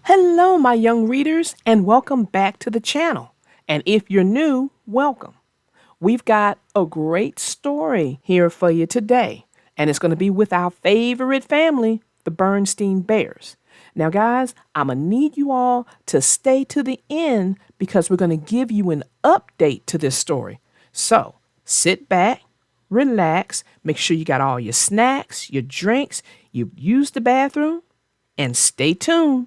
Hello, my young readers, and welcome back to the channel. And if you're new, welcome. We've got a great story here for you today, and it's going to be with our favorite family, the Berenstain Bears. Now, guys, I'm going to need you all to stay to the end because we're going to give you an update to this story. So, sit back, relax, make sure you got all your snacks, your drinks, you've used the bathroom, and stay tuned.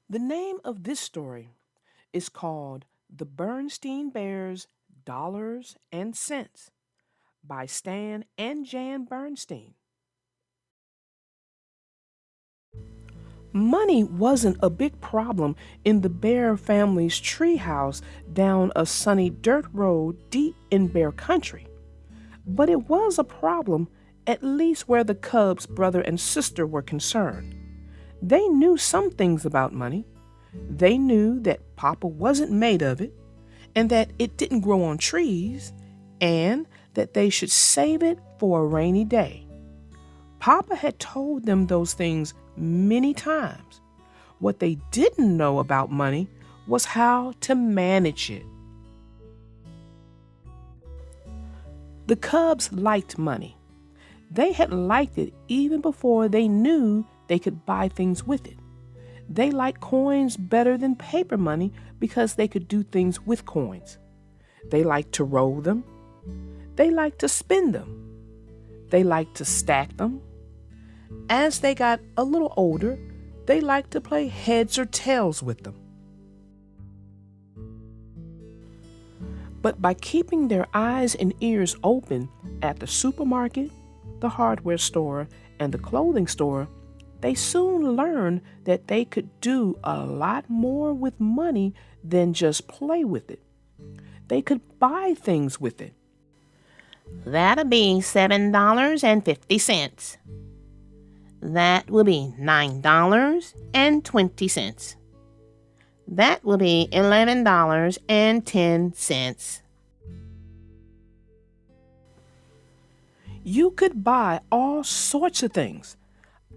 The name of this story is called The Berenstain Bears Dollars and Cents by Stan and Jan Berenstain. Money wasn't a big problem in the Bear family's treehouse down a sunny dirt road deep in Bear Country. But it was a problem, at least where the Cubs' brother and sister were concerned. They knew some things about money. They knew that Papa wasn't made of it, and that it didn't grow on trees, and that they should save it for a rainy day. Papa had told them those things many times. What they didn't know about money was how to manage it. The Cubs liked money. They had liked it even before they knew they could buy things with it. They liked coins better than paper money because they could do things with coins. They liked to roll them. They liked to spend them. They liked to stack them. As they got a little older, they liked to play heads or tails with them. But by keeping their eyes and ears open at the supermarket, the hardware store, and the clothing store, they soon learned that they could do a lot more with money than just play with it. They could buy things with it. That'll be $7.50. That will be $9.20. That will be $11.10. You could buy all sorts of things.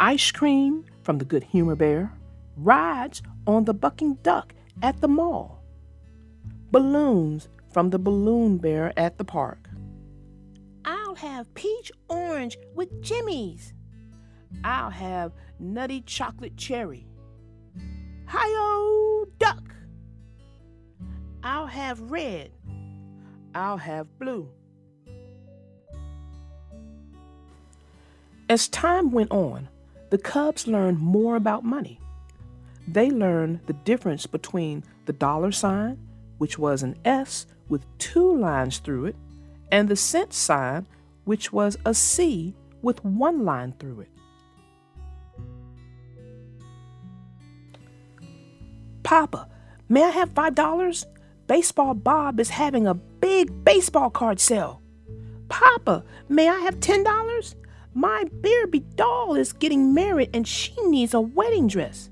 Ice cream from the Good Humor Bear, rides on the Bucking Duck at the mall, balloons from the Balloon Bear at the park. I'll have peach orange with jimmies. I'll have nutty chocolate cherry. Hi-yo, duck. I'll have red. I'll have blue. As time went on, the Cubs learned more about money. They learned the difference between the dollar sign, which was an S with 2 lines through it, and the cent sign, which was a C with 1 line through it. Papa, may I have $5? Baseball Bob is having a big baseball card sale. Papa, may I have $10? My Barbie doll is getting married and she needs a wedding dress.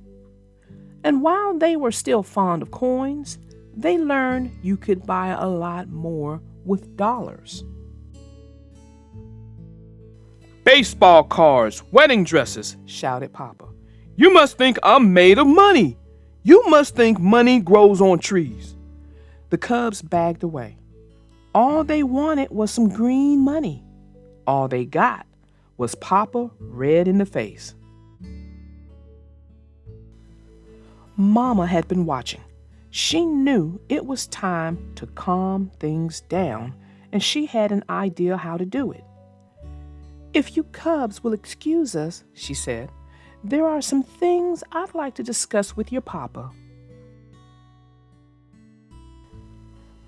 And while they were still fond of coins, they learned you could buy a lot more with dollars. Baseball cards, wedding dresses, shouted Papa. You must think I'm made of money. You must think money grows on trees. The Cubs bagged away. All they wanted was some green money. All they got was Papa red in the face. Mama had been watching. She knew it was time to calm things down, and she had an idea how to do it. If you Cubs will excuse us, she said, there are some things I'd like to discuss with your Papa.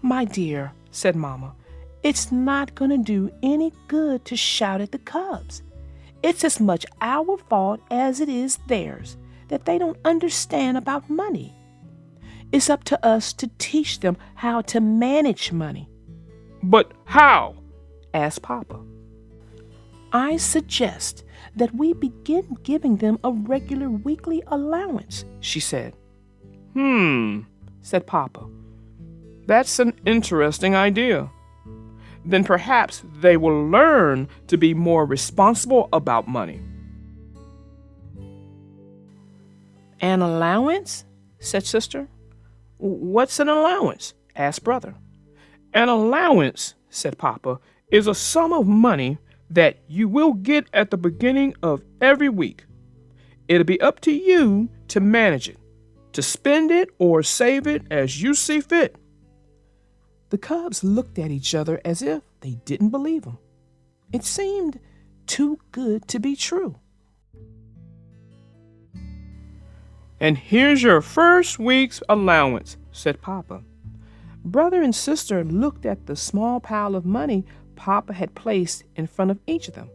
My dear, said Mama, it's not going to do any good to shout at the Cubs. It's as much our fault as it is theirs that they don't understand about money. It's up to us to teach them how to manage money. But how? Asked Papa. I suggest that we begin giving them a regular weekly allowance, she said. Said Papa. That's an interesting idea. Then perhaps they will learn to be more responsible about money. An allowance? Said Sister. What's an allowance? Asked Brother. An allowance, said Papa, is a sum of money that you will get at the beginning of every week. It'll be up to you to manage it, to spend it or save it as you see fit. The Cubs looked at each other as if they didn't believe him. It seemed too good to be true. And here's your first week's allowance, said Papa. Brother and Sister looked at the small pile of money Papa had placed in front of each of them.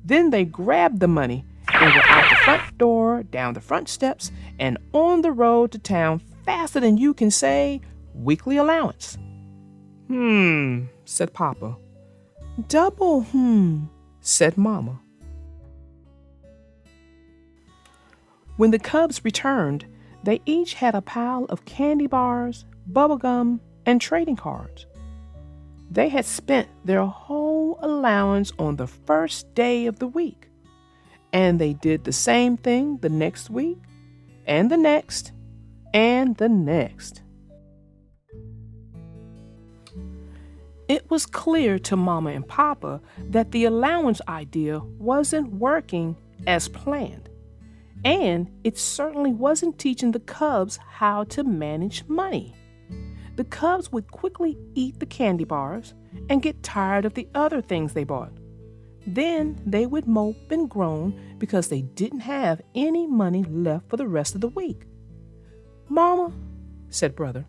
Then they grabbed the money and were out the front door, down the front steps, and on the road to town faster than you can say weekly allowance. Said Papa. Double said Mama. When the Cubs returned, they each had a pile of candy bars, bubble gum, and trading cards. They had spent their whole allowance on the first day of the week, and they did the same thing the next week, and the next, and the next. It was clear to Mama and Papa that the allowance idea wasn't working as planned, and it certainly wasn't teaching the Cubs how to manage money. The Cubs would quickly eat the candy bars and get tired of the other things they bought. Then they would mope and groan because they didn't have any money left for the rest of the week. Mama, said Brother,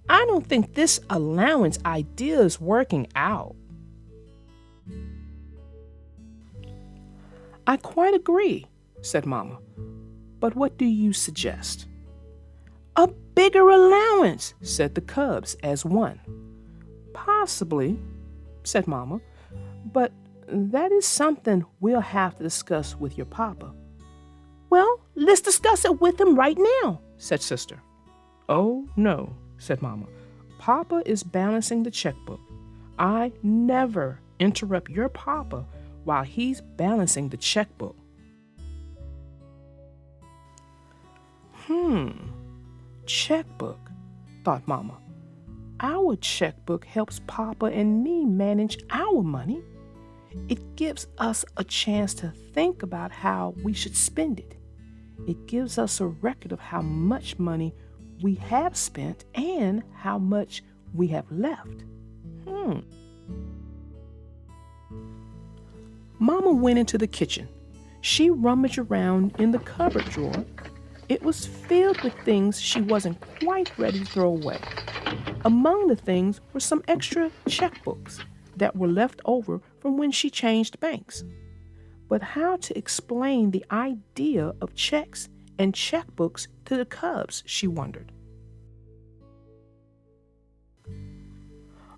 I don't think this allowance idea is working out. I quite agree, said Mama. But what do you suggest? A bigger allowance, said the Cubs as one. Possibly, said Mama, but that is something we'll have to discuss with your Papa. Well, let's discuss it with him right now, said Sister. Oh, no, said Mama. Papa is balancing the checkbook. I never interrupt your Papa while he's balancing the checkbook. Checkbook, thought Mama. Our checkbook helps Papa and me manage our money. It gives us a chance to think about how we should spend it. It gives us a record of how much money we have spent and how much we have left. Mama went into the kitchen. She rummaged around in the cupboard drawer. It was filled with things she wasn't quite ready to throw away. Among the things were some extra checkbooks that were left over from when she changed banks. But how to explain the idea of checks and checkbooks to the Cubs, she wondered.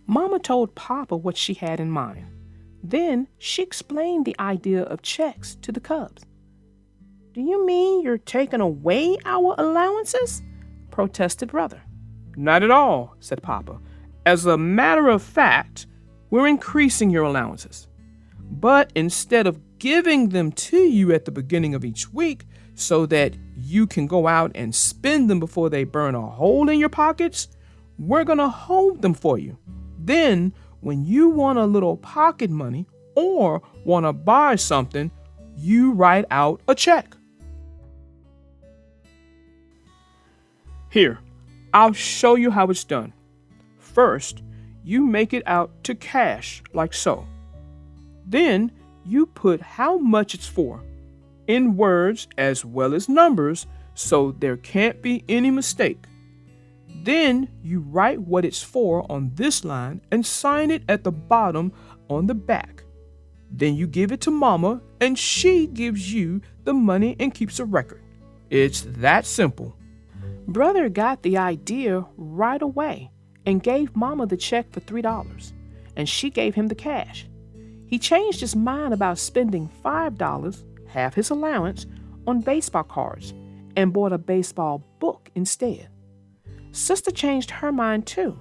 Mama told Papa what she had in mind. Then she explained the idea of checks to the Cubs. Do you mean you're taking away our allowances? Protested Brother. Not at all, said Papa. As a matter of fact, we're increasing your allowances. But instead of giving them to you at the beginning of each week so that you can go out and spend them before they burn a hole in your pockets, we're going to hold them for you. Then, when you want a little pocket money or want to buy something, you write out a check. Here, I'll show you how it's done. First, you make it out to cash, like so. Then, you put how much it's for, in words as well as numbers, so there can't be any mistake. Then, you write what it's for on this line and sign it at the bottom on the back. Then you give it to Mama, and she gives you the money and keeps a record. It's that simple. Brother got the idea right away and gave Mama the check for $3, and she gave him the cash. he changed his mind about spending $5, half his allowance, on baseball cards and bought a baseball book instead. Sister changed her mind too.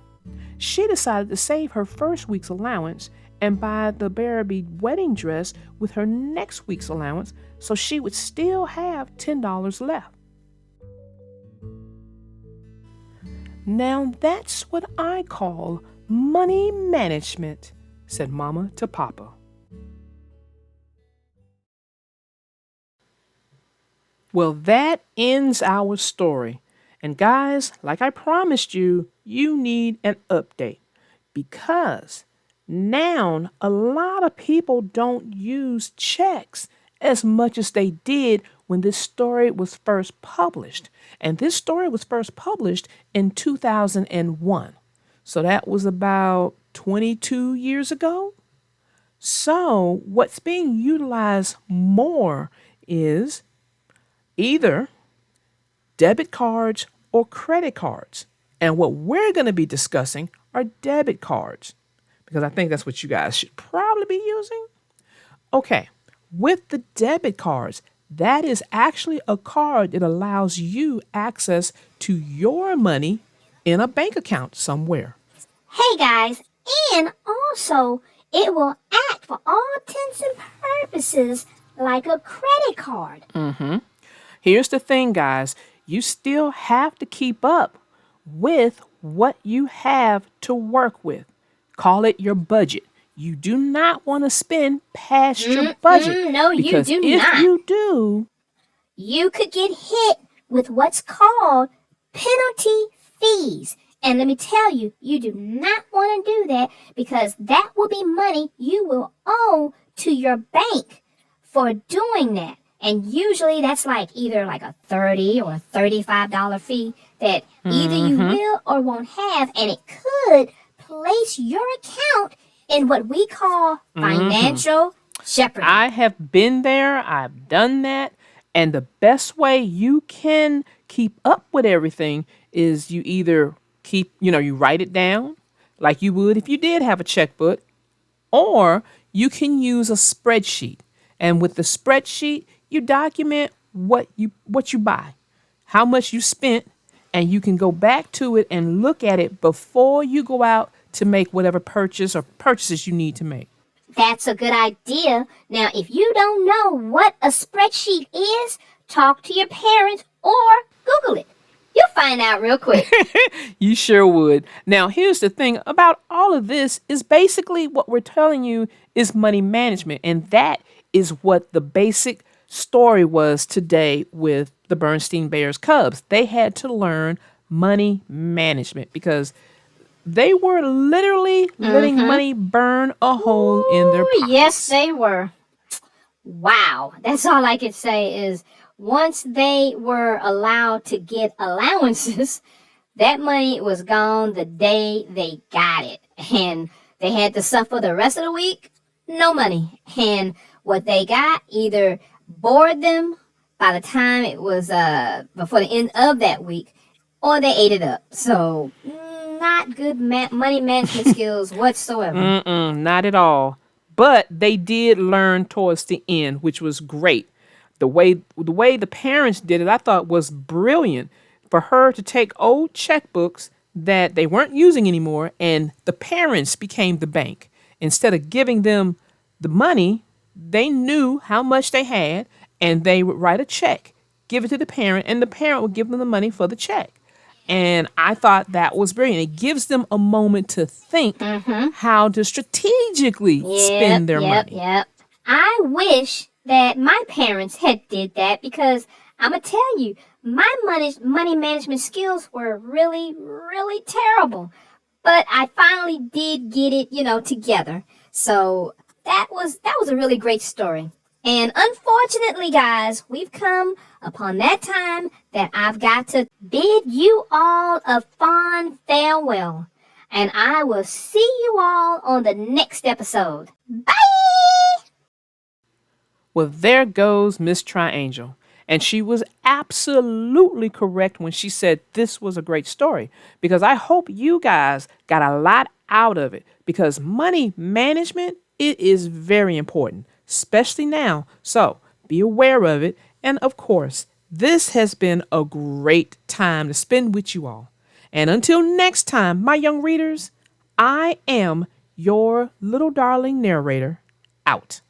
She decided to save her first week's allowance and buy the Barabee wedding dress with her next week's allowance so she would still have $10 left. Now that's what I call money management, said Mama to Papa. Well, that ends our story. And guys, like I promised you, you need an update because now a lot of people don't use checks as much as they did when this story was first published. And this story was first published in 2001. So that was about 22 years ago. So what's being utilized more is either debit cards or credit cards. And what we're going to be discussing are debit cards because I think that's what you guys should probably be using. Okay, with the debit cards, that is actually a card that allows you access to your money in a bank account somewhere. Hey guys, and also it will act for all intents and purposes like a credit card. Here's the thing, guys. You still have to keep up with what you have to work with. Call it your budget. You do not want to spend past your budget. No, you because do if not. you do, You could get hit with what's called penalty fees. And let me tell you, you do not want to do that because that will be money you will owe to your bank for doing that. And usually that's like either like a $30 or a $35 fee that either you will or won't have. And it could place your account in what we call financial jeopardy. I have been there. I've done that. And the best way you can keep up with everything is you either you write it down like you would if you did have a checkbook, or you can use a spreadsheet. And with the spreadsheet, you document what you buy, how much you spent, and you can go back to it and look at it before you go out to make whatever purchase or purchases you need to make. That's a good idea. Now, if you don't know what a spreadsheet is, talk to your parents or Google it. You'll find out real quick. You sure would. Now, here's the thing about all of this is basically what we're telling you is money management. And that is what the basic story was today with the Berenstain Bear Cubs. They had to learn money management because they were literally letting money burn a hole in their pockets. Yes, they were. Wow. That's all I could say is once they were allowed to get allowances, that money was gone the day they got it. And they had to suffer the rest of the week, no money. And what they got either bored them by the time it was before the end of that week, or they ate it up. So not good money management skills whatsoever. Not at all. But they did learn towards the end, which was great. The way the parents did it, I thought was brilliant. For her to take old checkbooks that they weren't using anymore, and the parents became the bank. Instead of giving them the money, they knew how much they had, and they would write a check, give it to the parent, and the parent would give them the money for the check. And I thought that was brilliant. It gives them a moment to think how to strategically spend their money. Yep. I wish that my parents had did that because I'm going to tell you, my money management skills were really, really terrible. But I finally did get it, together. So that was a really great story. And unfortunately, guys, we've come upon that time that I've got to bid you all a fond farewell. And I will see you all on the next episode. Bye! Well, there goes Miss Triangel. And she was absolutely correct when she said this was a great story. Because I hope you guys got a lot out of it. Because money management It is very important, especially now. So be aware of it. And of course, this has been a great time to spend with you all. And until next time, my young readers, I am your little darling narrator out.